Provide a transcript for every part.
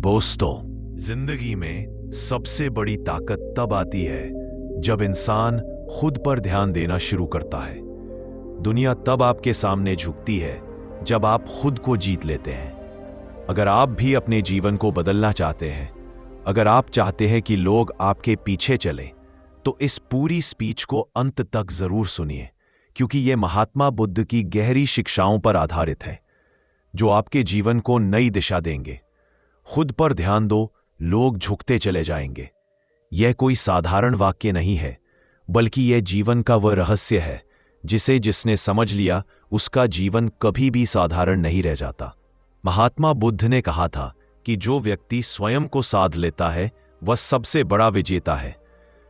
दोस्तों, जिंदगी में सबसे बड़ी ताकत तब आती है जब इंसान खुद पर ध्यान देना शुरू करता है। दुनिया तब आपके सामने झुकती है जब आप खुद को जीत लेते हैं। अगर आप भी अपने जीवन को बदलना चाहते हैं, अगर आप चाहते हैं कि लोग आपके पीछे चलें, तो इस पूरी स्पीच को अंत तक जरूर सुनिए, क्योंकि यह महात्मा बुद्ध की गहरी शिक्षाओं पर आधारित है, जो आपके जीवन को नई दिशा देंगे। खुद पर ध्यान दो, लोग झुकते चले जाएंगे। यह कोई साधारण वाक्य नहीं है, बल्कि यह जीवन का वह रहस्य है जिसे जिसने समझ लिया उसका जीवन कभी भी साधारण नहीं रह जाता। महात्मा बुद्ध ने कहा था कि जो व्यक्ति स्वयं को साध लेता है वह सबसे बड़ा विजेता है।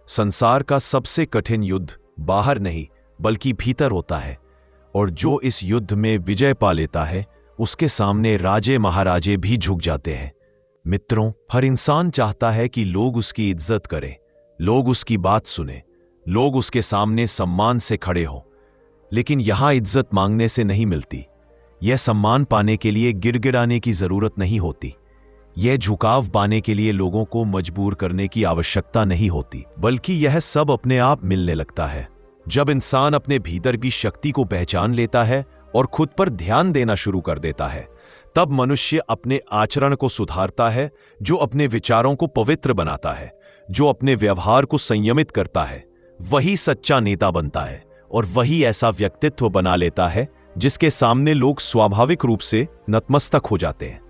संसार का सबसे कठिन युद्ध बाहर नहीं बल्कि भीतर होता है, और जो इस युद्ध में विजय पा लेता है उसके सामने राजे महाराजे भी झुक जाते हैं। मित्रों, हर इंसान चाहता है कि लोग उसकी इज्जत करें, लोग उसकी बात सुने, लोग उसके सामने सम्मान से खड़े हों। लेकिन यहां इज्जत मांगने से नहीं मिलती। यह सम्मान पाने के लिए गिड़गिड़ाने की जरूरत नहीं होती। यह झुकाव पाने के लिए लोगों को मजबूर करने की आवश्यकता नहीं होती, बल्कि यह सब अपने आप मिलने लगता है। जब इंसान अपने भीतर की शक्ति को पहचान लेता है और खुद पर ध्यान देना शुरू कर देता है, तब मनुष्य अपने आचरण को सुधारता है, जो अपने विचारों को पवित्र बनाता है, जो अपने व्यवहार को संयमित करता है। वही सच्चा नेता बनता है, और वही ऐसा व्यक्तित्व बना लेता है जिसके सामने लोग स्वाभाविक रूप से नतमस्तक हो जाते हैं।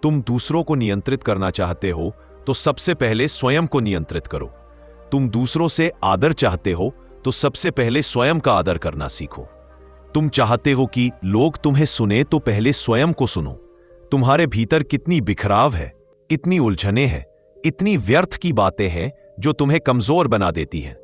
तुम दूसरों को नियंत्रित करना चाहते हो तो सबसे पहले स्वयं को नियंत्रित करो। तुम दूसरों से आदर चाहते हो तो सबसे पहले स्वयं का आदर करना सीखो। तुम चाहते हो कि लोग तुम्हें सुने तो पहले स्वयं को सुनो। तुम्हारे भीतर कितनी बिखराव है, इतनी उलझने हैं, इतनी व्यर्थ की बातें हैं जो तुम्हें कमजोर बना देती हैं।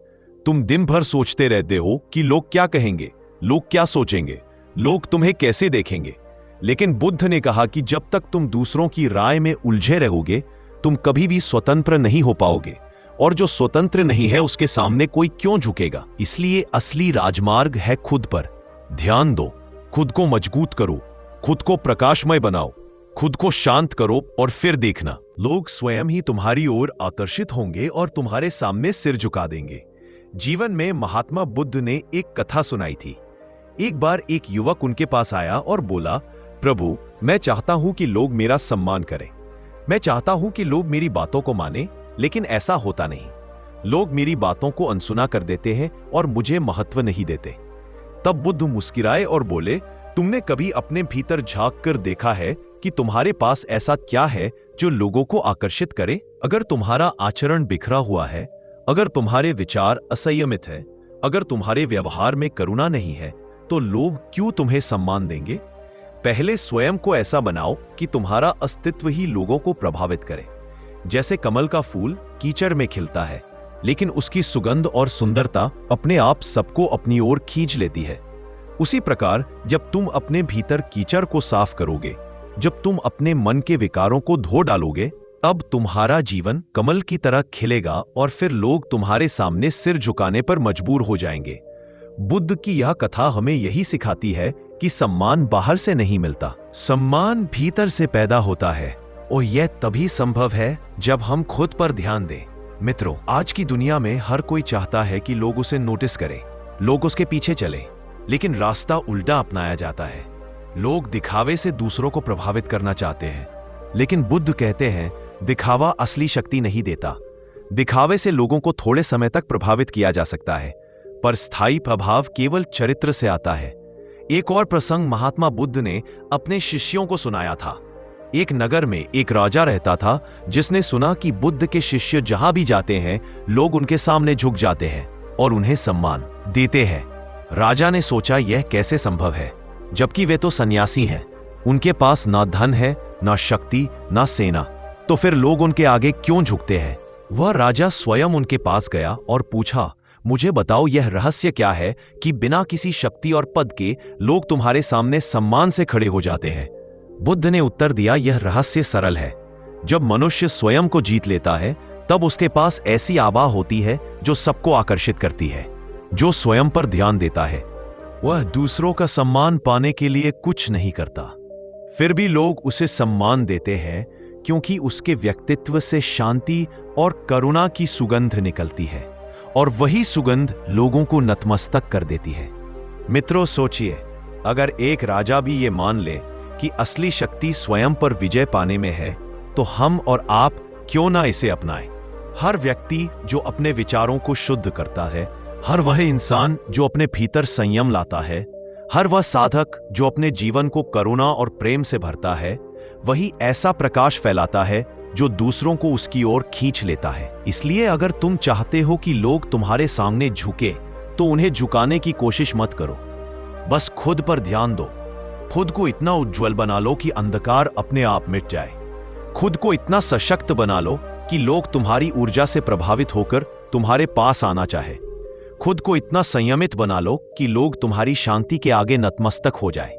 तुम दिन भर सोचते रहते हो कि लोग क्या कहेंगे, लोग क्या सोचेंगे, लोग तुम्हें कैसे देखेंगे। लेकिन बुद्ध ने कहा कि जब तक तुम दूसरों की राय में उलझे रहोगे, तुम कभी भी स्वतंत्र नहीं हो पाओगे, और जो स्वतंत्र नहीं है उसके सामने कोई क्यों झुकेगा। इसलिए असली राजमार्ग है खुद पर ध्यान दो। खुद को मजबूत करो, खुद को प्रकाशमय बनाओ, खुद को शांत करो, और फिर देखना, लोग स्वयं ही तुम्हारी ओर आकर्षित होंगे और तुम्हारे सामने सिर झुका देंगे। जीवन में महात्मा बुद्ध ने एक कथा सुनाई थी। एक बार एक युवक उनके पास आया और बोला, प्रभु, मैं चाहता हूं कि लोग मेरा सम्मान करें। मैं चाहता हूं कि लोग मेरी बातों को माने, लेकिन ऐसा होता नहीं। लोग मेरी बातों को अनसुना कर देते हैं और मुझे महत्व नहीं देते। तब बुद्ध मुस्कुराए और बोले, तुमने कभी अपने भीतर झांक कर देखा है कि तुम्हारे पास ऐसा क्या है जो लोगों को आकर्षित करे? अगर तुम्हारा आचरण बिखरा हुआ है, अगर तुम्हारे विचार असंयमित है, अगर तुम्हारे व्यवहार में करुणा नहीं है, तो लोग क्यों तुम्हें सम्मान देंगे? पहले स्वयं को ऐसा बनाओ कि तुम्हारा अस्तित्व ही लोगों को प्रभावित करे। जैसे कमल का फूल कीचड़ में खिलता है, लेकिन उसकी सुगंध और सुंदरता अपने आप सबको अपनी ओर खींच लेती है। उसी प्रकार जब तुम अपने भीतर कीचड़ को साफ करोगे, जब तुम अपने मन के विकारों को धो डालोगे, तब तुम्हारा जीवन कमल की तरह खिलेगा और फिर लोग तुम्हारे सामने सिर झुकाने पर मजबूर हो जाएंगे। बुद्ध की यह कथा हमें यही सिखाती है कि सम्मान बाहर से नहीं मिलता, सम्मान भीतर से पैदा होता है, और यह तभी संभव है जब हम खुद पर ध्यान दें। मित्रों, आज की दुनिया में हर कोई चाहता है कि लोग उसे नोटिस करें, लोग उसके पीछे चलें, लेकिन रास्ता उल्टा अपनाया जाता है। लोग दिखावे से दूसरों को प्रभावित करना चाहते हैं, लेकिन बुद्ध कहते हैं, दिखावा असली शक्ति नहीं देता। दिखावे से लोगों को थोड़े समय तक प्रभावित किया जा सकता है, पर स्थायी प्रभाव केवल चरित्र से आता है। एक और प्रसंग महात्मा बुद्ध ने अपने शिष्यों को सुनाया था। एक नगर में एक राजा रहता था, जिसने सुना कि बुद्ध के शिष्य जहां भी जाते हैं, लोग उनके सामने झुक जाते हैं और उन्हें सम्मान देते हैं। राजा ने सोचा, यह कैसे संभव है, जबकि वे तो सन्यासी हैं। उनके पास ना धन है, ना शक्ति, ना सेना, तो फिर लोग उनके आगे क्यों झुकते हैं? वह राजा स्वयं उनके पास गया और पूछा, मुझे बताओ, यह रहस्य क्या है कि बिना किसी शक्ति और पद के लोग तुम्हारे सामने सम्मान से खड़े हो जाते हैं? बुद्ध ने उत्तर दिया, यह रहस्य सरल है। जब मनुष्य स्वयं को जीत लेता है, तब उसके पास ऐसी आभा होती है जो सबको आकर्षित करती है। जो स्वयं पर ध्यान देता है, वह दूसरों का सम्मान पाने के लिए कुछ नहीं करता, फिर भी लोग उसे सम्मान देते हैं, क्योंकि उसके व्यक्तित्व से शांति और करुणा की सुगंध निकलती है और वही सुगंध लोगों को नतमस्तक कर देती है। मित्रों, सोचिए, अगर एक राजा भी ये मान ले कि असली शक्ति स्वयं पर विजय पाने में है, तो हम और आप क्यों ना इसे अपनाएं? हर व्यक्ति जो अपने विचारों को शुद्ध करता है, हर वह इंसान जो अपने भीतर संयम लाता है, हर वह साधक जो अपने जीवन को करुणा और प्रेम से भरता है, वही ऐसा प्रकाश फैलाता है जो दूसरों को उसकी ओर खींच लेता है। इसलिए अगर तुम चाहते हो कि लोग तुम्हारे सामने झुके, तो उन्हें झुकाने की कोशिश मत करो। बस खुद पर ध्यान दो। खुद को इतना उज्जवल बना लो कि अंधकार अपने आप मिट जाए। खुद को इतना सशक्त बना लो कि लोग तुम्हारी ऊर्जा से प्रभावित होकर तुम्हारे पास आना चाहे। खुद को इतना संयमित बना लो कि लोग तुम्हारी शांति के आगे नतमस्तक हो जाए।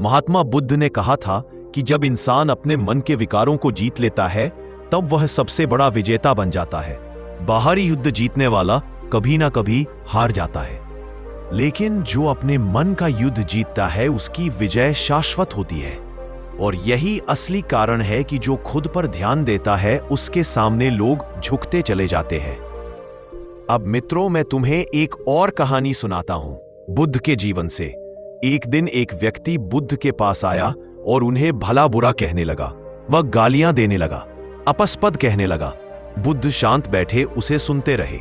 महात्मा बुद्ध ने कहा था कि जब इंसान अपने मन के विकारों को जीत लेता है, तब वह सबसे बड़ा विजेता बन जाता है। बाहरी युद्ध जीतने वाला कभी ना कभी हार जाता है, लेकिन जो अपने मन का युद्ध जीतता है, उसकी विजय शाश्वत होती है। और यही असली कारण है कि जो खुद पर ध्यान देता है, उसके सामने लोग झुकते चले जाते हैं। अब मित्रों, मैं तुम्हें एक और कहानी सुनाता हूं बुद्ध के जीवन से। एक दिन एक व्यक्ति बुद्ध के पास आया और उन्हें भला बुरा कहने लगा। वह गालियां देने लगा, अपस्पद कहने लगा। बुद्ध शांत बैठे उसे सुनते रहे।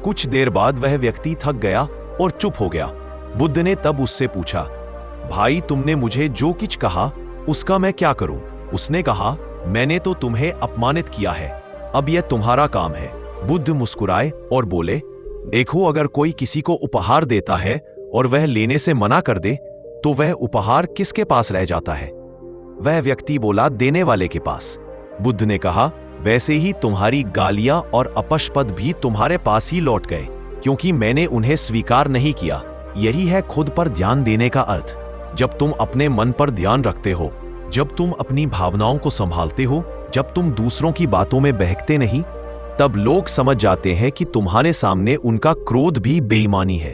कुछ देर बाद वह व्यक्ति थक गया और चुप हो गया। बुद्ध ने तब उससे पूछा, भाई, तुमने मुझे जो कुछ कहा उसका मैं क्या करूं? उसने कहा, मैंने तो तुम्हें अपमानित किया है, अब यह तुम्हारा काम है। बुद्ध मुस्कुराए और बोले, देखो, अगर कोई किसी को उपहार देता है और वह लेने से मना कर दे, तो वह उपहार किसके पास रह जाता है? वह व्यक्ति बोला, देने वाले के पास। बुद्ध ने कहा, वैसे ही तुम्हारी गालियां और अपशब्द भी तुम्हारे पास ही लौट गए, क्योंकि मैंने उन्हें स्वीकार नहीं किया। यही है खुद पर ध्यान देने का अर्थ। जब तुम अपने मन पर ध्यान रखते हो, जब तुम अपनी भावनाओं को संभालते हो, जब तुम दूसरों की बातों में बहकते नहीं, तब लोग समझ जाते हैं कि तुम्हारे सामने उनका क्रोध भी बेईमानी है।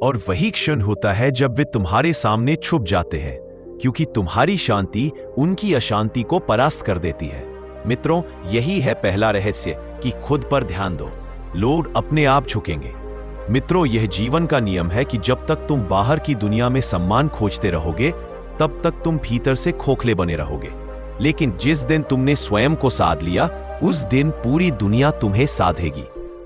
और वही क्षण होता है जब वे तुम्हारे सामने छुप जाते हैं, क्योंकि तुम्हारी शांति उनकी अशांति को परास्त कर देती है। मित्रों, यही है पहला रहस्य कि खुद पर ध्यान दो, लोग अपने आप झुकेंगे। मित्रों, यह जीवन का नियम है कि जब तक तुम बाहर की दुनिया में सम्मान खोजते रहोगे, तब तक तुम भीतर से खोखले बने रहोगे। लेकिन जिस दिन तुमने स्वयं को साध लिया, उस दिन पूरी दुनिया तुम्हें साधेगी।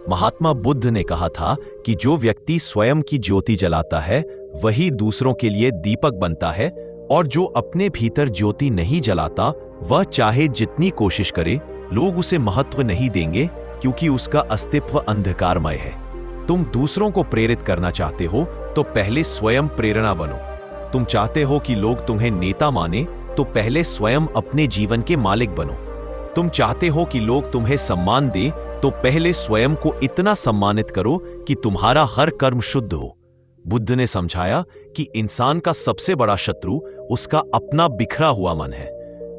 महात्मा बुद्ध ने कहा था कि जो व्यक्ति स्वयं की ज्योति जलाता है, वही दूसरों के लिए दीपक बनता है, और जो अपने भीतर ज्योति नहीं जलाता, वह चाहे जितनी कोशिश करे, लोग उसे महत्व नहीं देंगे, क्योंकि उसका अस्तित्व अंधकारमय है। तुम दूसरों को प्रेरित करना चाहते हो, तो पहले स्वयं प्रेरणा बनो। तुम चाहते हो कि लोग तुम्हें नेता माने, तो पहले स्वयं अपने जीवन के मालिक बनो। तुम चाहते हो कि लोग तुम्हें सम्मान दें, तो पहले स्वयं को इतना सम्मानित करो कि तुम्हारा हर कर्म शुद्ध हो। बुद्ध ने समझाया कि इंसान का सबसे बड़ा शत्रु उसका अपना बिखरा हुआ मन है।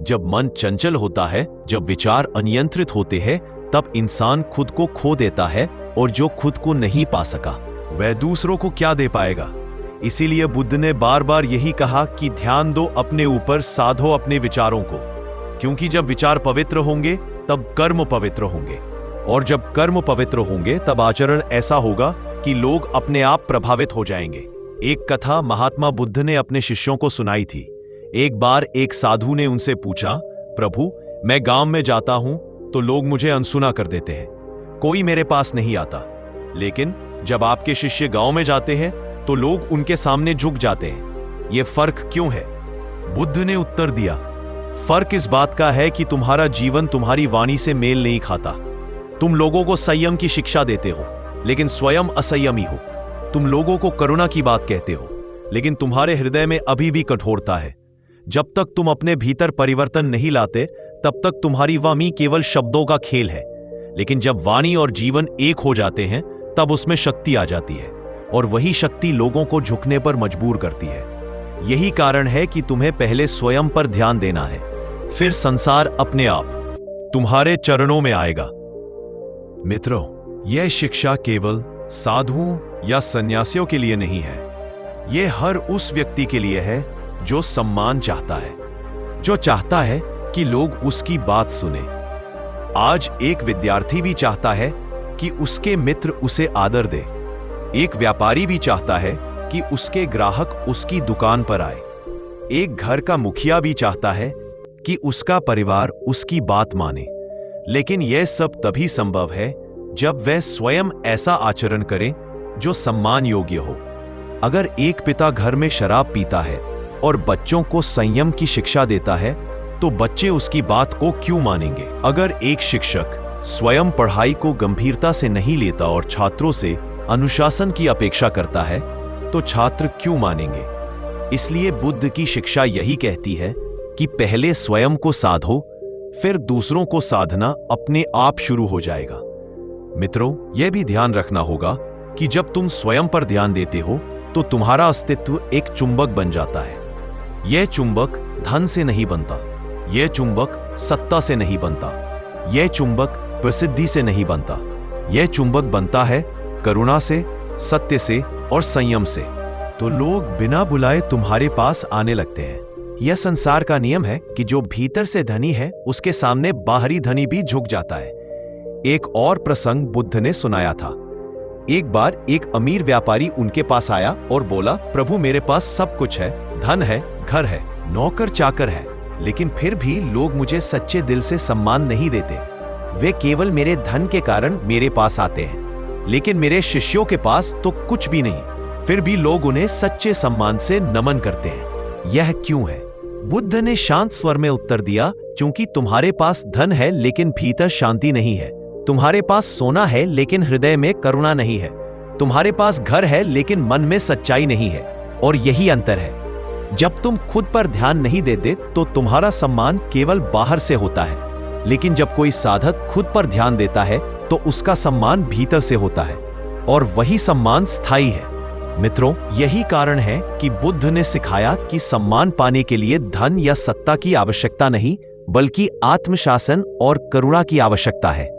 जब मन चंचल होता है, जब विचार अनियंत्रित होते हैं, तब इंसान खुद को खो देता है, और जो खुद को नहीं पा सका, वह दूसरों को क्या दे पाएगा? इसीलिए बुद्ध ने बार बार यही कहा कि ध्यान दो अपने ऊपर, साधो अपने विचारों को, क्योंकि जब विचार पवित्र होंगे, तब कर्म पवित्र होंगे, और जब कर्म पवित्र होंगे, तब आचरण ऐसा होगा कि लोग अपने आप प्रभावित हो जाएंगे। एक कथा महात्मा बुद्ध ने अपने शिष्यों को सुनाई थी। एक बार एक साधु ने उनसे पूछा, प्रभु, मैं गांव में जाता हूं तो लोग मुझे अनसुना कर देते हैं, कोई मेरे पास नहीं आता, लेकिन जब आपके शिष्य गांव में जाते हैं तो लोग उनके सामने झुक जाते हैं, ये फर्क क्यों है? बुद्ध ने उत्तर दिया, फर्क इस बात का है कि तुम्हारा जीवन तुम्हारी वाणी से मेल नहीं खाता। तुम लोगों को संयम की शिक्षा देते हो, लेकिन स्वयं असंयमी हो। तुम लोगों को करुणा की बात कहते हो, लेकिन तुम्हारे हृदय में अभी भी कठोरता है। जब तक तुम अपने भीतर परिवर्तन नहीं लाते, तब तक तुम्हारी वाणी केवल शब्दों का खेल है। लेकिन जब वाणी और जीवन एक हो जाते हैं, तब उसमें शक्ति आ जाती है, और वही शक्ति लोगों को झुकने पर मजबूर करती है। यही कारण है कि तुम्हें पहले स्वयं पर ध्यान देना है, फिर संसार अपने आप तुम्हारे चरणों में आएगा। मित्रों, यह शिक्षा केवल साधुओं या सन्यासियों के लिए नहीं है। यह हर उस व्यक्ति के लिए है जो सम्मान चाहता है, जो चाहता है कि लोग उसकी बात सुने। आज एक विद्यार्थी भी चाहता है कि उसके मित्र उसे आदर दे। एक व्यापारी भी चाहता है कि उसके ग्राहक उसकी दुकान पर आए। एक घर का मुखिया भी चाहता है कि उसका परिवार उसकी बात माने। लेकिन यह सब तभी संभव है जब वह स्वयं ऐसा आचरण करे जो सम्मान योग्य हो। अगर एक पिता घर में शराब पीता है और बच्चों को संयम की शिक्षा देता है, तो बच्चे उसकी बात को क्यों मानेंगे? अगर एक शिक्षक स्वयं पढ़ाई को गंभीरता से नहीं लेता और छात्रों से अनुशासन की अपेक्षा करता है, तो छात्र क्यों मानेंगे? इसलिए बुद्ध की शिक्षा यही कहती है कि पहले स्वयं को साधो, फिर दूसरों को साधना अपने आप शुरू हो जाएगा। मित्रों, यह भी ध्यान रखना होगा कि जब तुम स्वयं पर ध्यान देते हो तो तुम्हारा अस्तित्व एक चुंबक बन जाता है। यह चुंबक धन से नहीं बनता, यह चुंबक सत्ता से नहीं बनता, यह चुंबक प्रसिद्धि से नहीं बनता। यह चुंबक बनता है करुणा से, सत्य से और संयम से। तो लोग बिना बुलाए तुम्हारे पास आने लगते हैं। यह संसार का नियम है कि जो भीतर से धनी है उसके सामने बाहरी धनी भी झुक जाता है। एक और प्रसंग बुद्ध ने सुनाया था। एक बार एक अमीर व्यापारी उनके पास आया और बोला, प्रभु मेरे पास सब कुछ है, धन है, घर है, नौकर चाकर है, लेकिन फिर भी लोग मुझे सच्चे दिल से सम्मान नहीं देते। वे केवल मेरे धन के कारण मेरे पास आते हैं, लेकिन मेरे शिष्यों के पास तो कुछ भी नहीं, फिर भी लोग उन्हें सच्चे सम्मान से नमन करते हैं। यह क्यों है? बुद्ध ने शांत स्वर में उत्तर दिया, क्योंकि तुम्हारे पास धन है लेकिन भीतर शांति नहीं है। तुम्हारे पास सोना है लेकिन हृदय में करुणा नहीं है। तुम्हारे पास घर है लेकिन मन में सच्चाई नहीं है। और यही अंतर है। जब तुम खुद पर ध्यान नहीं देते तो तुम्हारा सम्मान केवल बाहर से होता है, लेकिन जब कोई साधक खुद पर ध्यान देता है तो उसका सम्मान भीतर से होता है, और वही सम्मान स्थायी है। मित्रों, यही कारण है कि बुद्ध ने सिखाया कि सम्मान पाने के लिए धन या सत्ता की आवश्यकता नहीं, बल्कि आत्मशासन और करुणा की आवश्यकता है।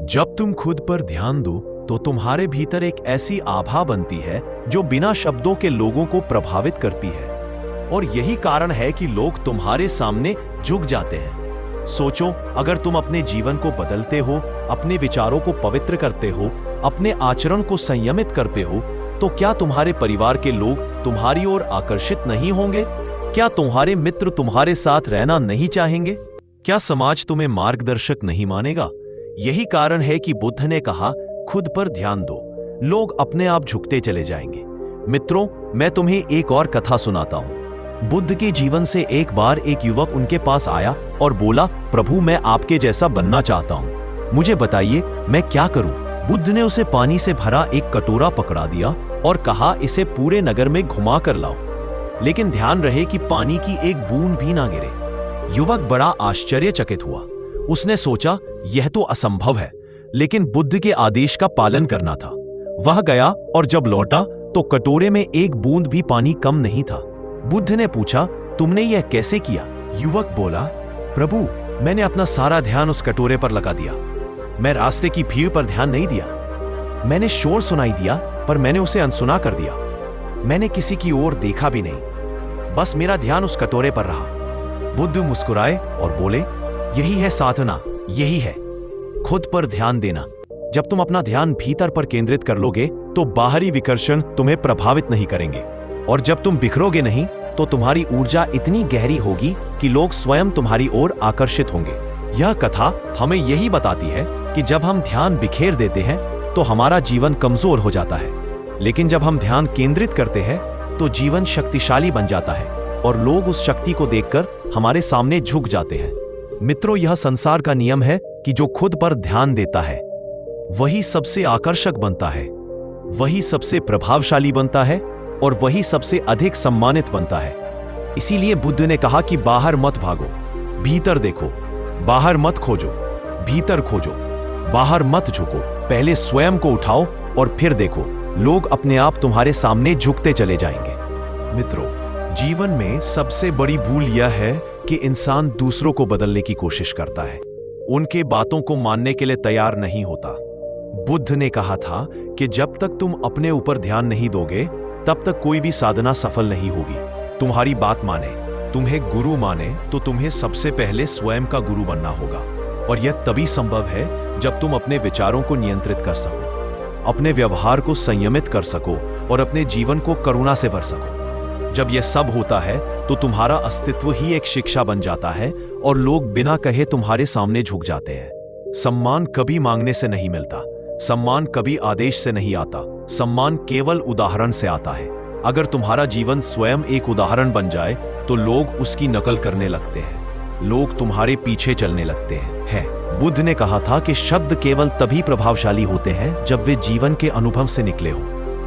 जब तुम खुद पर ध्यान दो तो तुम्हारे भीतर एक ऐसी आभा बनती है जो बिना शब्दों के लोगों को प्रभावित करती है, और यही कारण है कि लोग तुम्हारे सामने झुक जाते हैं। सोचो, अगर तुम अपने जीवन को बदलते हो, अपने विचारों को पवित्र करते हो, अपने आचरण को संयमित करते हो, तो क्या तुम्हारे परिवार के लोग तुम्हारी ओर आकर्षित नहीं होंगे? क्या तुम्हारे मित्र तुम्हारे साथ रहना नहीं चाहेंगे? क्या समाज तुम्हें मार्गदर्शक नहीं मानेगा? यही कारण है कि बुद्ध ने कहा, खुद पर ध्यान दो, लोग अपने आप झुकते चले जाएंगे। मित्रों, मैं तुम्हें एक और कथा सुनाता हूं। बुद्ध के जीवन से एक बार एक युवक उनके पास आया और बोला, प्रभु मैं आपके जैसा बनना चाहता हूं, मुझे बताइए मैं क्या करूं? बुद्ध ने उसे पानी से भरा एक कटोरा पकड़ा दिया और कहा, इसे पूरे नगर में घुमा कर लाओ, लेकिन ध्यान रहे कि पानी की एक बूंद भी ना गिरे। युवक बड़ा आश्चर्यचकित हुआ। उसने सोचा, यह तो असंभव है, लेकिन बुद्ध के आदेश का पालन करना था। वह गया और जब लौटा तो कटोरे में एक बूंद भी पानी कम नहीं था। बुद्ध ने पूछा, तुमने यह कैसे किया? युवक बोला, प्रभु मैंने अपना सारा ध्यान उस कटोरे पर लगा दिया। मैं रास्ते की भीड़ पर ध्यान नहीं दिया। मैंने शोर सुनाई दिया पर मैंने उसे अनसुना कर दिया। मैंने किसी की ओर देखा भी नहीं, बस मेरा ध्यान उस कटोरे पर रहा। बुद्ध मुस्कुराए और बोले, यही है साधना, यही है खुद पर ध्यान देना। जब तुम अपना ध्यान भीतर पर केंद्रित कर लोगे तो बाहरी विकर्षण तुम्हें प्रभावित नहीं करेंगे, और जब तुम बिखरोगे नहीं तो तुम्हारी ऊर्जा इतनी गहरी होगी कि लोग स्वयं तुम्हारी ओर आकर्षित होंगे। यह कथा हमें यही बताती है कि जब हम ध्यान बिखेर देते हैं तो हमारा जीवन कमजोर हो जाता है, लेकिन जब हम ध्यान केंद्रित करते हैं तो जीवन शक्तिशाली बन जाता है, और लोग उस शक्ति को देखकर हमारे सामने झुक जाते हैं। मित्रों, यह संसार का नियम है कि जो खुद पर ध्यान देता है वही सबसे आकर्षक बनता है, वही सबसे प्रभावशाली बनता है, और वही सबसे अधिक सम्मानित बनता है। इसीलिए बुद्ध ने कहा कि बाहर मत भागो, भीतर देखो। बाहर मत खोजो, भीतर खोजो। बाहर मत झुको, पहले स्वयं को उठाओ और फिर देखो, लोग अपने आप तुम्हारे सामने झुकते चले जाएंगे। मित्रों, जीवन में सबसे बड़ी भूल यह है कि इंसान दूसरों को बदलने की कोशिश करता है, उनके बातों को मानने के लिए तैयार नहीं होता। बुद्ध ने कहा था कि जब तक तुम अपने ऊपर ध्यान नहीं दोगे तब तक कोई भी साधना सफल नहीं होगी। तुम्हारी बात माने, तुम्हें गुरु माने तो तुम्हें सबसे पहले स्वयं का गुरु बनना होगा, और यह तभी संभव है जब तुम अपने विचारों को नियंत्रित कर सको, अपने व्यवहार को संयमित कर सको और अपने जीवन को करुणा से भर सको। जब यह सब होता है तो तुम्हारा अस्तित्व ही एक शिक्षा बन जाता है और लोग बिना कहे तुम्हारे सामने झुक जाते हैं। सम्मान कभी मांगने से नहीं मिलता, सम्मान कभी आदेश से नहीं आता, सम्मान केवल उदाहरण से आता है। अगर तुम्हारा जीवन स्वयं एक उदाहरण बन जाए तो लोग उसकी नकल करने लगते हैं, लोग तुम्हारे पीछे चलने लगते हैं। बुद्ध ने कहा था कि शब्द केवल तभी प्रभावशाली होते हैं जब वे जीवन के अनुभव से निकले हो,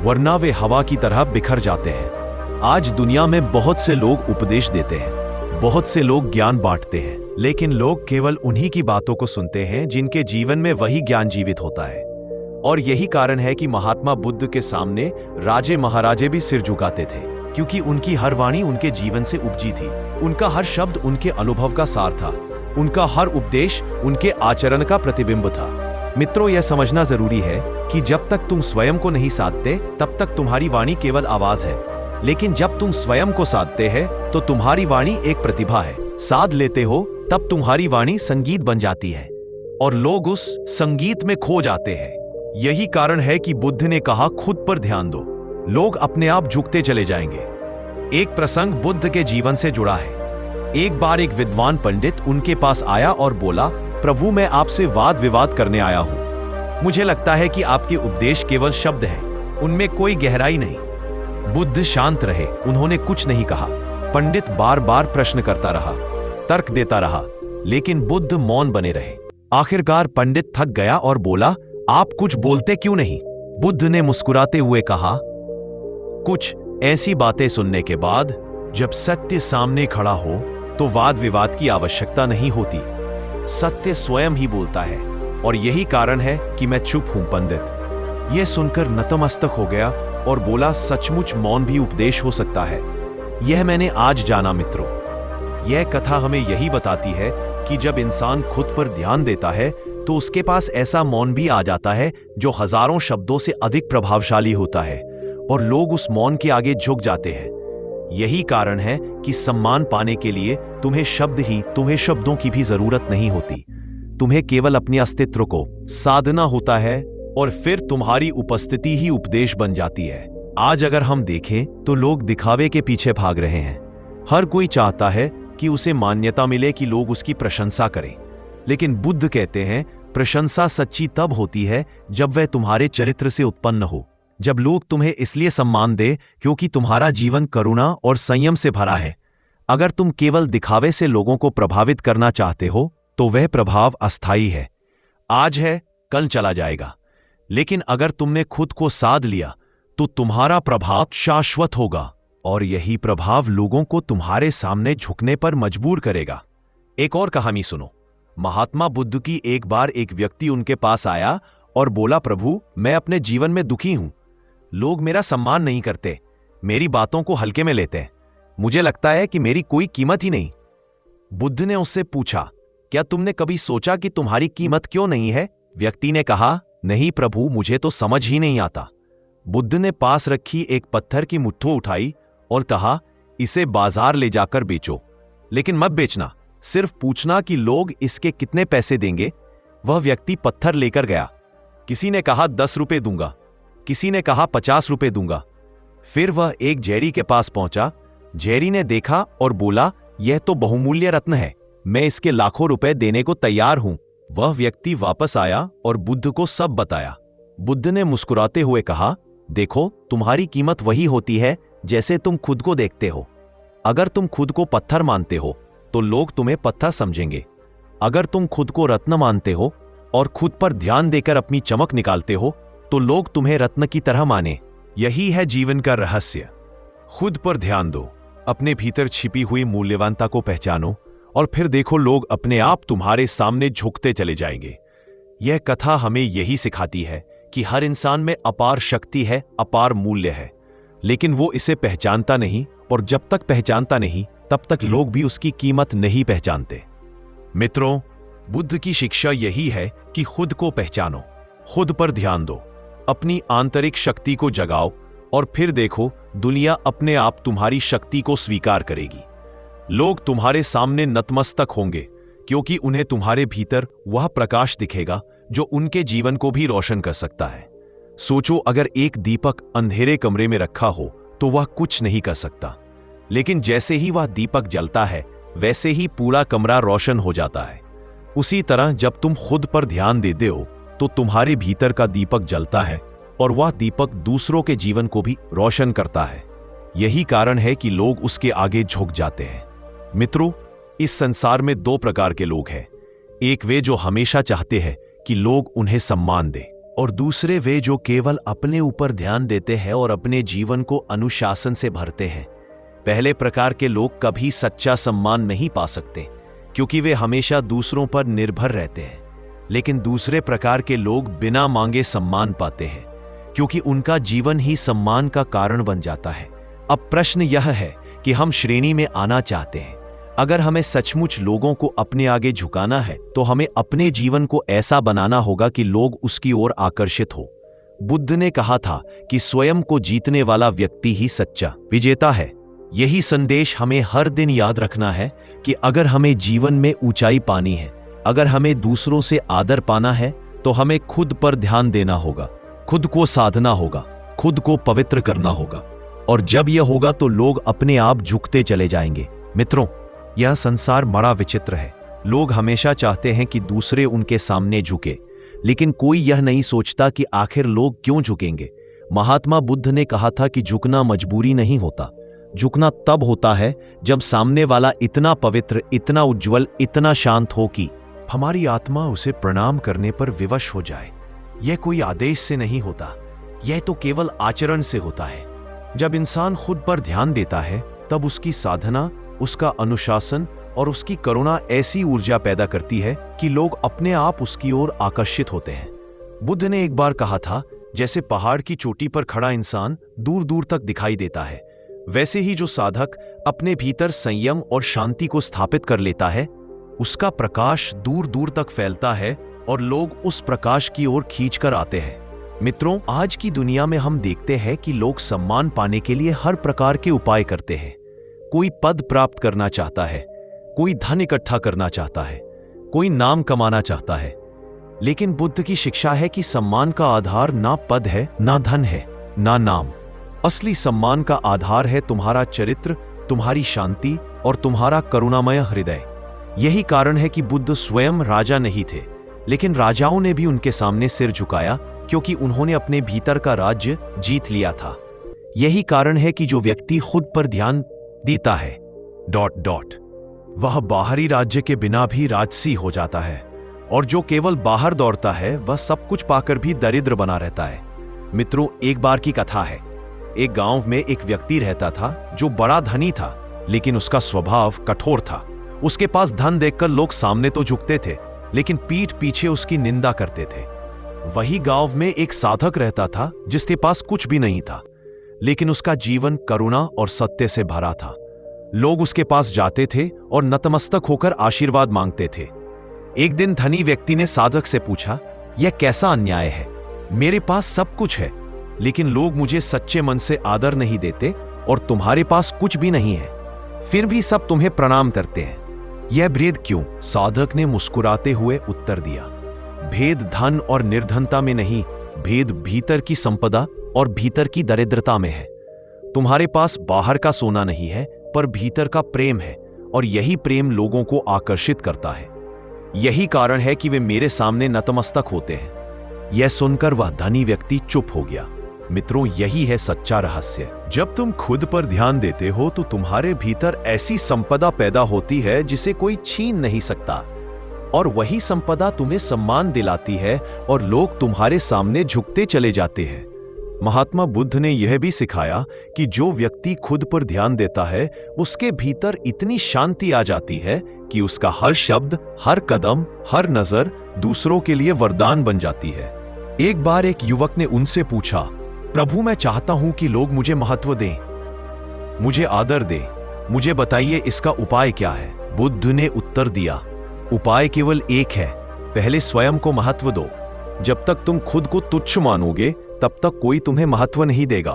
वरना वे हवा की तरह बिखर जाते हैं। आज दुनिया में बहुत से लोग उपदेश देते हैं, बहुत से लोग ज्ञान बांटते हैं, लेकिन लोग केवल उन्हीं की बातों को सुनते हैं जिनके जीवन में वही ज्ञान जीवित होता है। और यही कारण है कि महात्मा बुद्ध के सामने राजे महाराजे भी सिर झुकाते थे, क्योंकि उनकी हर वाणी उनके जीवन से उपजी थी, उनका हर शब्द उनके अनुभव का सार था, उनका हर उपदेश उनके आचरण का प्रतिबिंब था। मित्रों, यह समझना जरूरी है कि जब तक तुम स्वयं को नहीं साधते तब तक तुम्हारी वाणी केवल आवाज है, लेकिन जब तुम स्वयं को साधते हैं तो तुम्हारी वाणी एक प्रतिभा है। साध लेते हो तब तुम्हारी वाणी संगीत बन जाती है और लोग उस संगीत में खो जाते हैं। यही कारण है कि बुद्ध ने कहा, खुद पर ध्यान दो, लोग अपने आप झुकते चले जाएंगे। एक प्रसंग बुद्ध के जीवन से जुड़ा है। एक बार एक विद्वान पंडित उनके पास आया और बोला, प्रभु, मैं आपसे वाद विवाद करने आया हूं। मुझे लगता है कि आपके उपदेश केवल शब्द हैं, उनमें कोई गहराई नहीं। बुद्ध शांत रहे, उन्होंने कुछ नहीं कहा। पंडित बार बार प्रश्न करता रहा, तर्क देता रहा, लेकिन बुद्ध मौन बने रहे। आखिरकार पंडित थक गया और बोला, आप कुछ बोलते क्यों नहीं? बुद्ध ने मुस्कुराते हुए कहा, कुछ ऐसी बातें सुनने के बाद जब सत्य सामने खड़ा हो तो वाद विवाद की आवश्यकता नहीं होती। सत्य स्वयं ही बोलता है और यही कारण है कि मैं चुप हूं पंडित। यह सुनकर नतमस्तक हो गया और बोला, सचमुच मौन भी उपदेश हो सकता है। यह मैंने आज जाना मित्रों। यह कथा हमें यही बताती है कि जब इंसान खुद पर ध्यान देता है तो उसके पास ऐसा मौन भी आ जाता है जो हजारों शब्दों से अधिक प्रभावशाली होता है और लोग उस मौन के आगे झुक जाते हैं। यही कारण है कि सम्मान पाने के लिए तुम्हें शब्दों की भी जरूरत नहीं होती। तुम्हें केवल अपने अस्तित्व को साधना होता है और फिर तुम्हारी उपस्थिति ही उपदेश बन जाती है। आज अगर हम देखें तो लोग दिखावे के पीछे भाग रहे हैं। हर कोई चाहता है कि उसे मान्यता मिले, कि लोग उसकी प्रशंसा करें, लेकिन बुद्ध कहते हैं, प्रशंसा सच्ची तब होती है जब वह तुम्हारे चरित्र से उत्पन्न हो, जब लोग तुम्हें इसलिए सम्मान दे क्योंकि तुम्हारा जीवन करुणा और संयम से भरा है। अगर तुम केवल दिखावे से लोगों को प्रभावित करना चाहते हो तो वह प्रभाव अस्थायी है, आज है कल चला जाएगा। लेकिन अगर तुमने खुद को साध लिया तो तुम्हारा प्रभाव शाश्वत होगा और यही प्रभाव लोगों को तुम्हारे सामने झुकने पर मजबूर करेगा। एक और कहानी सुनो। महात्मा बुद्ध की एक बार एक व्यक्ति उनके पास आया और बोला, प्रभु, मैं अपने जीवन में दुखी हूं। लोग मेरा सम्मान नहीं करते, मेरी बातों को हल्के में लेते हैं, मुझे लगता है कि मेरी कोई कीमत ही नहीं। बुद्ध ने उससे पूछा, क्या तुमने कभी सोचा कि तुम्हारी कीमत क्यों नहीं है? व्यक्ति ने कहा, नहीं प्रभु, मुझे तो समझ ही नहीं आता। बुद्ध ने पास रखी एक पत्थर की मुट्ठी उठाई और कहा, इसे बाजार ले जाकर बेचो, लेकिन मत बेचना, सिर्फ पूछना कि लोग इसके कितने पैसे देंगे। वह व्यक्ति पत्थर लेकर गया। किसी ने कहा 10 रुपए दूंगा, किसी ने कहा 50 रुपए दूंगा। फिर वह एक झेरी के पास पहुंचा। झेरी ने देखा और बोला, यह तो बहुमूल्य रत्न है, मैं इसके लाखों रुपए देने को तैयार हूं। वह व्यक्ति वापस आया और बुद्ध को सब बताया। बुद्ध ने मुस्कुराते हुए कहा, देखो, तुम्हारी कीमत वही होती है जैसे तुम खुद को देखते हो। अगर तुम खुद को पत्थर मानते हो तो लोग तुम्हें पत्थर समझेंगे। अगर तुम खुद को रत्न मानते हो और खुद पर ध्यान देकर अपनी चमक निकालते हो तो लोग तुम्हें रत्न की तरह माने। यही है जीवन का रहस्य। खुद पर ध्यान दो, अपने भीतर छिपी हुई मूल्यवानता को पहचानो और फिर देखो लोग अपने आप तुम्हारे सामने झुकते चले जाएंगे। यह कथा हमें यही सिखाती है कि हर इंसान में अपार शक्ति है, अपार मूल्य है, लेकिन वो इसे पहचानता नहीं, और जब तक पहचानता नहीं तब तक लोग भी उसकी कीमत नहीं पहचानते। मित्रों, बुद्ध की शिक्षा यही है कि खुद को पहचानो, खुद पर ध्यान दो, अपनी आंतरिक शक्ति को जगाओ और फिर देखो दुनिया अपने आप तुम्हारी शक्ति को स्वीकार करेगी। लोग तुम्हारे सामने नतमस्तक होंगे क्योंकि उन्हें तुम्हारे भीतर वह प्रकाश दिखेगा जो उनके जीवन को भी रोशन कर सकता है। सोचो, अगर एक दीपक अंधेरे कमरे में रखा हो तो वह कुछ नहीं कर सकता, लेकिन जैसे ही वह दीपक जलता है वैसे ही पूरा कमरा रोशन हो जाता है। उसी तरह जब तुम खुद पर ध्यान देते हो तो तुम्हारे भीतर का दीपक जलता है और वह दीपक दूसरों के जीवन को भी रोशन करता है। यही कारण है कि लोग उसके आगे झुक जाते हैं। मित्रों, इस संसार में दो प्रकार के लोग हैं। एक वे जो हमेशा चाहते हैं कि लोग उन्हें सम्मान दें, और दूसरे वे जो केवल अपने ऊपर ध्यान देते हैं और अपने जीवन को अनुशासन से भरते हैं। पहले प्रकार के लोग कभी सच्चा सम्मान नहीं पा सकते क्योंकि वे हमेशा दूसरों पर निर्भर रहते हैं, लेकिन दूसरे प्रकार के लोग बिना मांगे सम्मान पाते हैं क्योंकि उनका जीवन ही सम्मान का कारण बन जाता है। अब प्रश्न यह है कि हम श्रेणी में आना चाहते हैं। अगर हमें सचमुच लोगों को अपने आगे झुकाना है तो हमें अपने जीवन को ऐसा बनाना होगा कि लोग उसकी ओर आकर्षित हो। बुद्ध ने कहा था कि स्वयं को जीतने वाला व्यक्ति ही सच्चा विजेता है। यही संदेश हमें हर दिन याद रखना है कि अगर हमें जीवन में ऊंचाई पानी है, अगर हमें दूसरों से आदर पाना है, तो हमें खुद पर ध्यान देना होगा, खुद को साधना होगा, खुद को पवित्र करना होगा। और जब यह होगा तो लोग अपने आप झुकते चले जाएंगे। मित्रों, यह संसार बड़ा विचित्र है। लोग हमेशा चाहते हैं कि दूसरे उनके सामने झुके, लेकिन कोई यह नहीं सोचता कि आखिर लोग क्यों झुकेंगे। महात्मा बुद्ध ने कहा था कि झुकना मजबूरी नहीं होता, झुकना तब होता है जब सामने वाला इतना पवित्र, इतना उज्जवल, इतना शांत हो कि हमारी आत्मा उसे प्रणाम करने पर विवश हो जाए। यह कोई आदेश से नहीं होता, यह तो केवल आचरण से होता है। जब इंसान खुद पर ध्यान देता है तब उसकी साधना, उसका अनुशासन और उसकी करुणा ऐसी ऊर्जा पैदा करती है कि लोग अपने आप उसकी ओर आकर्षित होते हैं। बुद्ध ने एक बार कहा था, जैसे पहाड़ की चोटी पर खड़ा इंसान दूर दूर तक दिखाई देता है, वैसे ही जो साधक अपने भीतर संयम और शांति को स्थापित कर लेता है, उसका प्रकाश दूर दूर तक फैलता है और लोग उस प्रकाश की ओर खींचकर आते हैं। मित्रों, आज की दुनिया में हम देखते हैं कि लोग सम्मान पाने के लिए हर प्रकार के उपाय करते हैं। कोई पद प्राप्त करना चाहता है, कोई धन इकट्ठा करना चाहता है, कोई नाम कमाना चाहता है। लेकिन बुद्ध की शिक्षा है कि सम्मान का आधार ना पद है, ना धन है, ना नाम। असली सम्मान का आधार है तुम्हारा चरित्र, तुम्हारी शांति और तुम्हारा करुणामय हृदय। यही कारण है कि बुद्ध स्वयं राजा नहीं थे, लेकिन राजाओं ने भी उनके सामने सिर झुकाया क्योंकि उन्होंने अपने भीतर का राज्य जीत लिया था। यही कारण है कि जो व्यक्ति खुद पर ध्यान देता है वह बाहरी राज्य के बिना भी राजसी हो जाता है, और जो केवल बाहर दौड़ता है वह सब कुछ पाकर भी दरिद्र बना रहता है। मित्रों, एक बार की कथा है। एक गांव में एक व्यक्ति रहता था जो बड़ा धनी था, लेकिन उसका स्वभाव कठोर था। उसके पास धन देखकर लोग सामने तो झुकते थे, लेकिन पीठ पीछे उसकी निंदा करते थे। वही गांव में एक साधक रहता था जिसके पास कुछ भी नहीं था, लेकिन उसका जीवन करुणा और सत्य से भरा था। लोग उसके पास जाते थे और नतमस्तक होकर आशीर्वाद मांगते थे। एक दिन धनी व्यक्ति ने साधक से पूछा, यह कैसा अन्याय है? मेरे पास सब कुछ है, लेकिन लोग मुझे सच्चे मन से आदर नहीं देते, और तुम्हारे पास कुछ भी नहीं है, फिर भी सब तुम्हें प्रणाम करते हैं। यह भेद क्यों? साधक ने मुस्कुराते हुए उत्तर दिया, भेद धन और निर्धनता में नहीं, भेद भीतर की संपदा और भीतर की दरिद्रता में है। तुम्हारे पास बाहर का सोना नहीं है, पर भीतर का प्रेम है, और यही प्रेम लोगों को आकर्षित करता है। यही कारण है कि वे मेरे सामने नतमस्तक होते हैं। यह सुनकर वह धनी व्यक्ति चुप हो गया। मित्रों, यही है सच्चा रहस्य। जब तुम खुद पर ध्यान देते हो तो तुम्हारे भीतर ऐसी संपदा पैदा होती है जिसे कोई छीन नहीं सकता, और वही संपदा तुम्हें सम्मान दिलाती है और लोग तुम्हारे सामने झुकते चले जाते हैं। महात्मा बुद्ध ने यह भी सिखाया कि जो व्यक्ति खुद पर ध्यान देता है उसके भीतर इतनी शांति आ जाती है कि उसका हर शब्द, हर कदम, हर नजर दूसरों के लिए वरदान बन जाती है। एक बार एक युवक ने उनसे पूछा, प्रभु, मैं चाहता हूं कि लोग मुझे महत्व दें, मुझे आदर दें, मुझे बताइए इसका उपाय क्या है? बुद्ध ने उत्तर दिया, उपाय केवल एक है, पहले स्वयं को महत्व दो। जब तक तुम खुद को तुच्छ मानोगे तब तक कोई तुम्हें महत्व नहीं देगा।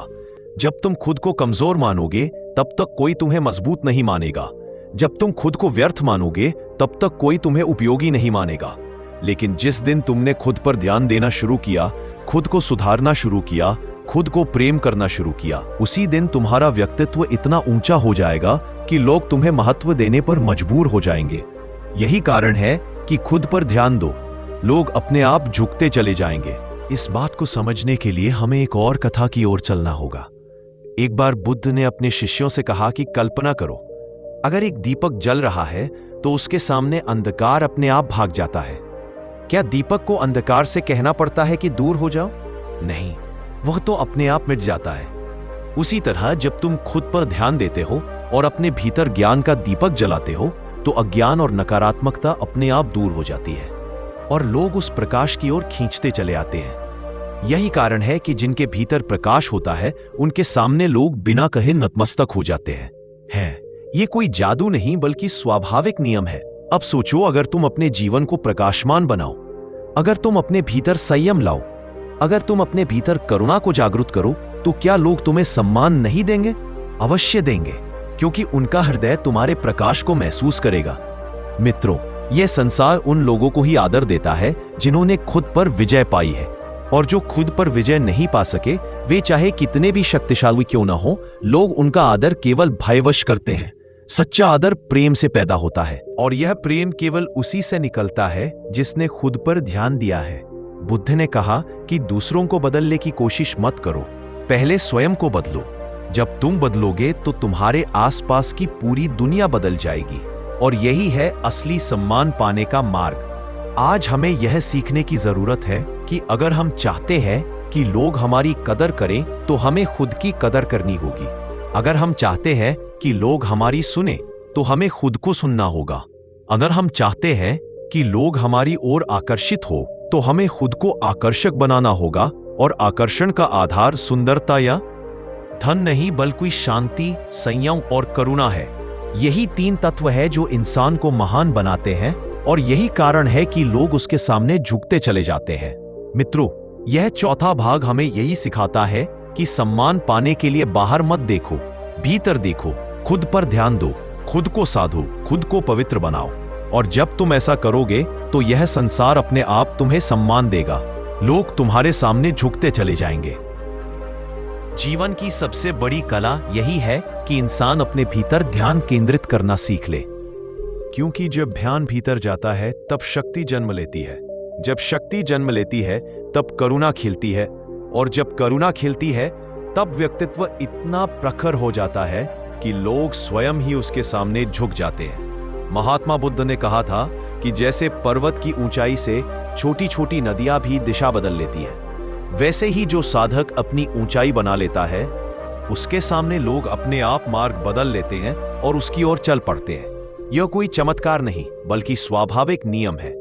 जब तुम खुद को कमजोर मानोगे तब तक कोई तुम्हें मजबूत नहीं मानेगा। जब तुम खुद को व्यर्थ मानोगे तब तक कोई तुम्हें उपयोगी नहीं मानेगा, लेकिन जिस दिन तुमने खुद पर ध्यान देना शुरू किया, खुद को सुधारना शुरू किया, खुद को प्रेम करना शुरू किया, उसी दिन तुम्हारा व्यक्तित्व इतना ऊंचा हो जाएगा कि लोग तुम्हें महत्व देने पर मजबूर हो जाएंगे। यही कारण है कि खुद पर ध्यान दो, लोग अपने आप झुकते चले जाएंगे। इस बात को समझने के लिए हमें एक और कथा की ओर चलना होगा। एक बार बुद्ध ने अपने शिष्यों से कहा कि कल्पना करो, अगर एक दीपक जल रहा है तो उसके सामने अंधकार अपने आप भाग जाता है। क्या दीपक को अंधकार से कहना पड़ता है कि दूर हो जाओ? नहीं, वह तो अपने आप मिट जाता है। उसी तरह जब तुम खुद पर ध्यान देते हो और अपने भीतर ज्ञान का दीपक जलाते हो तो अज्ञान और नकारात्मकता अपने आप दूर हो जाती है और लोग उस प्रकाश की ओर खींचते चले आते हैं। यही कारण है कि जिनके भीतर प्रकाश होता है उनके सामने लोग बिना कहे नतमस्तक हो जाते हैं। ये कोई जादू नहीं बल्कि स्वाभाविक नियम है। अब सोचो, अगर तुम अपने जीवन को प्रकाशमान बनाओ, अगर तुम अपने भीतर संयम लाओ, अगर तुम अपने भीतर करुणा को जागृत करो, तो क्या लोग तुम्हें सम्मान नहीं देंगे? अवश्य देंगे, क्योंकि उनका हृदय तुम्हारे प्रकाश को महसूस करेगा। मित्रों, यह संसार उन लोगों को ही आदर देता है जिन्होंने खुद पर विजय पाई है, और जो खुद पर विजय नहीं पा सके, वे चाहे कितने भी शक्तिशाली क्यों ना हो, लोग उनका आदर केवल भयवश करते हैं। सच्चा आदर प्रेम से पैदा होता है, और यह प्रेम केवल उसी से निकलता है जिसने खुद पर ध्यान दिया है। बुद्ध ने कहा कि दूसरों को बदलने की कोशिश मत करो, पहले स्वयं को बदलो। जब तुम बदलोगे तो तुम्हारे आसपास की पूरी दुनिया बदल जाएगी, और यही है असली सम्मान पाने का मार्ग। आज हमें यह सीखने की जरूरत है कि अगर हम चाहते हैं कि लोग हमारी कदर करें तो हमें खुद की कदर करनी होगी। अगर हम चाहते हैं कि लोग हमारी सुने तो हमें खुद को सुनना होगा। अगर हम चाहते हैं कि लोग हमारी ओर आकर्षित हो तो हमें खुद को आकर्षक बनाना होगा, और आकर्षण का आधार सुंदरता या धन नहीं बल्कि शांति, संयम और करुणा है। यही 3 तत्व है जो इंसान को महान बनाते हैं, और यही कारण है कि लोग उसके सामने झुकते चले जाते हैं। मित्रों, यह चौथा भाग हमें यही सिखाता है कि सम्मान पाने के लिए बाहर मत देखो, भीतर देखो, खुद पर ध्यान दो, खुद को साधो, खुद को पवित्र बनाओ। और जब तुम ऐसा करोगे तो यह संसार अपने आप तुम्हें सम्मान देगा, लोग तुम्हारे सामने झुकते चले जाएंगे। जीवन की सबसे बड़ी कला यही है कि इंसान अपने भीतर ध्यान केंद्रित करना सीख ले, क्योंकि जब ध्यान भीतर जाता है तब शक्ति जन्म लेती है। जब शक्ति जन्म लेती है तब करुणा खिलती है, और जब करुणा खिलती है तब व्यक्तित्व इतना प्रखर हो जाता है कि लोग स्वयं ही उसके सामने झुक जाते हैं। महात्मा बुद्ध ने कहा था कि जैसे पर्वत की ऊंचाई से छोटी छोटी नदियां भी दिशा बदल लेती है, वैसे ही जो साधक अपनी ऊंचाई बना लेता है, उसके सामने लोग अपने आप मार्ग बदल लेते हैं और उसकी ओर चल पड़ते हैं। यह कोई चमत्कार नहीं बल्कि स्वाभाविक नियम है।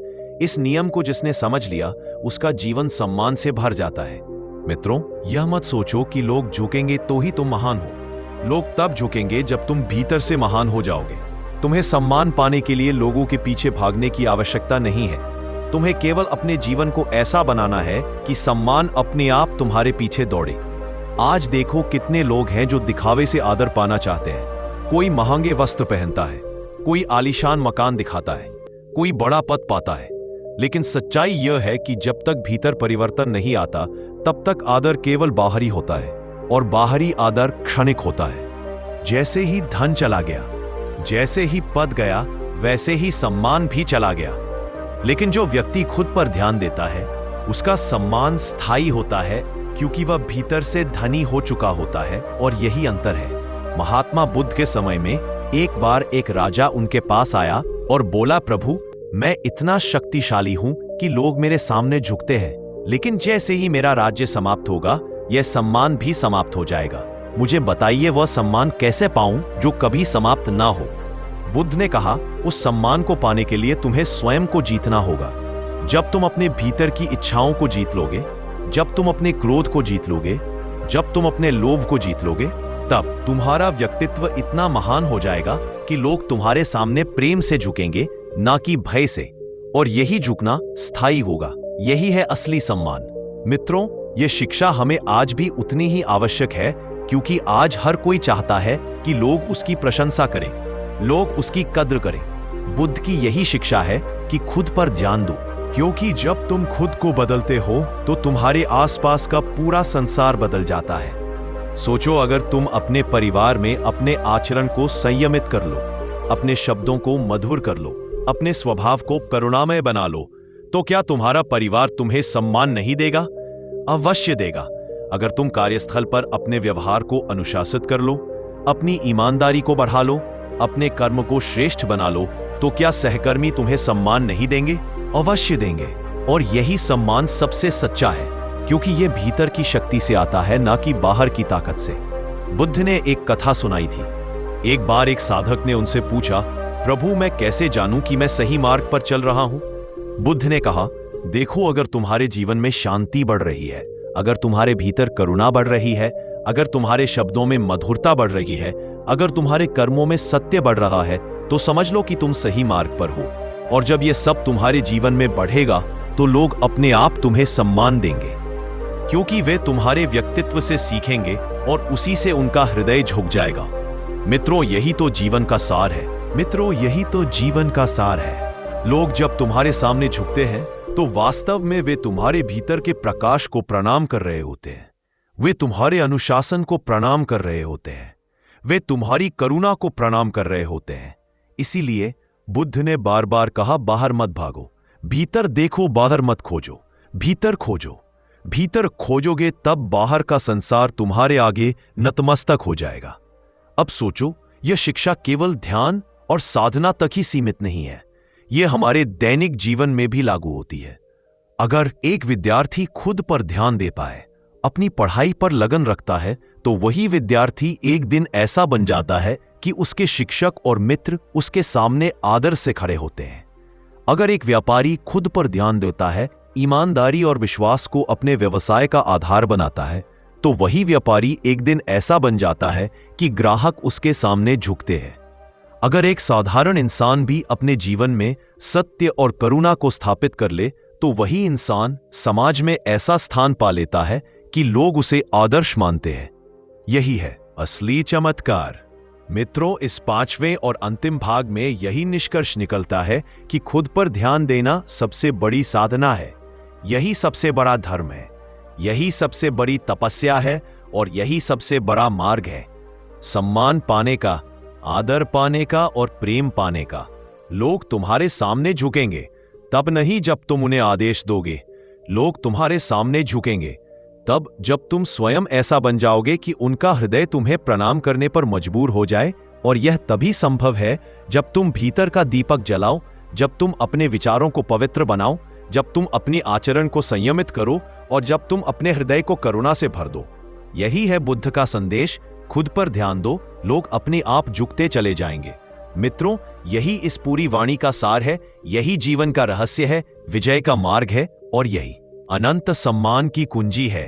इस नियम को जिसने समझ लिया उसका जीवन सम्मान से भर जाता है। मित्रों, यह मत सोचो कि लोग झुकेंगे तो ही तुम महान हो। लोग तब झुकेंगे जब तुम भीतर से महान हो जाओगे। तुम्हें सम्मान पाने के लिए लोगों के पीछे भागने की आवश्यकता नहीं है। तुम्हें केवल अपने जीवन को ऐसा बनाना है कि सम्मान अपने आप तुम्हारे पीछे दौड़े। आज देखो कितने लोग हैं जो दिखावे से आदर पाना चाहते हैं। कोई महंगे वस्त्र पहनता है, कोई आलीशान मकान दिखाता है, कोई बड़ा पद पाता है, लेकिन सच्चाई यह है कि जब तक भीतर परिवर्तन नहीं आता तब तक आदर केवल बाहरी होता है, और बाहरी आदर क्षणिक होता है। जैसे ही धन चला गया, जैसे ही पद गया, वैसे ही सम्मान भी चला गया। लेकिन जो व्यक्ति खुद पर ध्यान देता है उसका सम्मान स्थायी होता है, क्योंकि वह भीतर से धनी हो चुका होता है, और यही अंतर है। महात्मा बुद्ध के समय में एक बार एक राजा उनके पास आया और बोला, प्रभु, मैं इतना शक्तिशाली हूं कि लोग मेरे सामने झुकते हैं, लेकिन जैसे ही मेरा राज्य समाप्त होगा यह सम्मान भी समाप्त हो जाएगा। मुझे बताइए वह सम्मान कैसे पाऊं जो कभी समाप्त ना हो। बुद्ध ने कहा, उस सम्मान को पाने के लिए तुम्हें स्वयं को जीतना होगा। जब तुम अपने भीतर की इच्छाओं को जीत लोगे, जब तुम अपने क्रोध को जीत लोगे, जब तुम अपने लोभ को जीत लोगे, तब तुम्हारा व्यक्तित्व इतना महान हो जाएगा कि लोग तुम्हारे सामने प्रेम से झुकेंगे, ना कि भय से। और यही झुकना स्थायी होगा। यही है असली सम्मान। मित्रों, यह शिक्षा हमें आज भी उतनी ही आवश्यक है, क्योंकि आज हर कोई चाहता है कि लोग उसकी प्रशंसा करें। लोग उसकी कद्र करें। बुद्ध की यही शिक्षा है कि खुद पर ध्यान दो, क्योंकि जब तुम खुद को बदलते हो तो तुम्हारे आसपास का पूरा संसार बदल जाता है। सोचो, अगर तुम अपने परिवार में अपने आचरण को संयमित कर लो, अपने शब्दों को मधुर कर लो, अपने स्वभाव को करुणामय बना लो, तो क्या तुम्हारा परिवार तुम्हें सम्मान नहीं देगा? अवश्य देगा। अगर तुम कार्यस्थल पर अपने व्यवहार को अनुशासित कर लो, अपनी ईमानदारी को बढ़ा लो, अपने कर्म को श्रेष्ठ बना लो, तो क्या सहकर्मी तुम्हें सम्मान नहीं देंगे? अवश्य देंगे। और यही सम्मान सबसे सच्चा है, क्योंकि यह भीतर की शक्ति से आता है, ना कि बाहर की ताकत से। बुद्ध ने एक कथा सुनाई थी। एक बार एक साधक ने उनसे पूछा, प्रभु, मैं कैसे जानूं कि मैं सही मार्ग पर चल रहा हूं? बुद्ध ने कहा, देखो, अगर तुम्हारे जीवन में शांति बढ़ रही है, अगर तुम्हारे भीतर करुणा बढ़ रही है, अगर तुम्हारे शब्दों में मधुरता बढ़ रही है, अगर तुम्हारे कर्मों में सत्य बढ़ रहा है, तो समझ लो कि तुम सही मार्ग पर हो। और जब यह सब तुम्हारे जीवन में बढ़ेगा तो लोग अपने आप तुम्हें सम्मान देंगे, क्योंकि वे तुम्हारे व्यक्तित्व से सीखेंगे और उसी से उनका हृदय झुक जाएगा। मित्रों, यही तो जीवन का सार है। मित्रों, यही तो जीवन का सार है। लोग जब तुम्हारे सामने झुकते हैं तो वास्तव में वे तुम्हारे भीतर के प्रकाश को प्रणाम कर रहे होते हैं। वे तुम्हारे अनुशासन को प्रणाम कर रहे होते हैं। वे तुम्हारी करुणा को प्रणाम कर रहे होते हैं। इसीलिए बुद्ध ने बार बार कहा, बाहर मत भागो, भीतर देखो, बाहर मत खोजो। भीतर खोजो। भीतर खोजोगे तब बाहर का संसार तुम्हारे आगे नतमस्तक हो जाएगा। अब सोचो, यह शिक्षा केवल ध्यान और साधना तक ही सीमित नहीं है, यह हमारे दैनिक जीवन में भी लागू होती है। अगर एक विद्यार्थी खुद पर ध्यान दे पाए, अपनी पढ़ाई पर लगन रखता है, तो वही विद्यार्थी एक दिन ऐसा बन जाता है कि उसके शिक्षक और मित्र उसके सामने आदर से खड़े होते हैं। अगर एक व्यापारी खुद पर ध्यान देता है, ईमानदारी और विश्वास को अपने व्यवसाय का आधार बनाता है, तो वही व्यापारी एक दिन ऐसा बन जाता है कि ग्राहक उसके सामने झुकते हैं। अगर एक साधारण इंसान भी अपने जीवन में सत्य और करुणा को स्थापित कर ले, तो वही इंसान समाज में ऐसा स्थान पा लेता है कि लोग उसे आदर्श मानते हैं। यही है असली चमत्कार। मित्रों, इस 5वें और अंतिम भाग में यही निष्कर्ष निकलता है कि खुद पर ध्यान देना सबसे बड़ी साधना है। यही सबसे बड़ा धर्म है, यही सबसे बड़ी तपस्या है और यही सबसे बड़ा मार्ग है सम्मान पाने का, आदर पाने का और प्रेम पाने का। लोग तुम्हारे सामने झुकेंगे तब नहीं जब तुम उन्हें आदेश दोगे। लोग तुम्हारे सामने झुकेंगे तब जब तुम स्वयं ऐसा बन जाओगे कि उनका हृदय तुम्हें प्रणाम करने पर मजबूर हो जाए। और यह तभी संभव है जब तुम भीतर का दीपक जलाओ, जब तुम अपने विचारों को पवित्र बनाओ, जब तुम अपनी आचरण को संयमित करो और जब तुम अपने हृदय को करुणा से भर दो। यही है बुद्ध का संदेश, खुद पर ध्यान दो, लोग अपने आप झुकते चले जाएंगे। मित्रों, यही इस पूरी वाणी का सार है, यही जीवन का रहस्य है, विजय का मार्ग है और यही अनंत सम्मान की कुंजी है।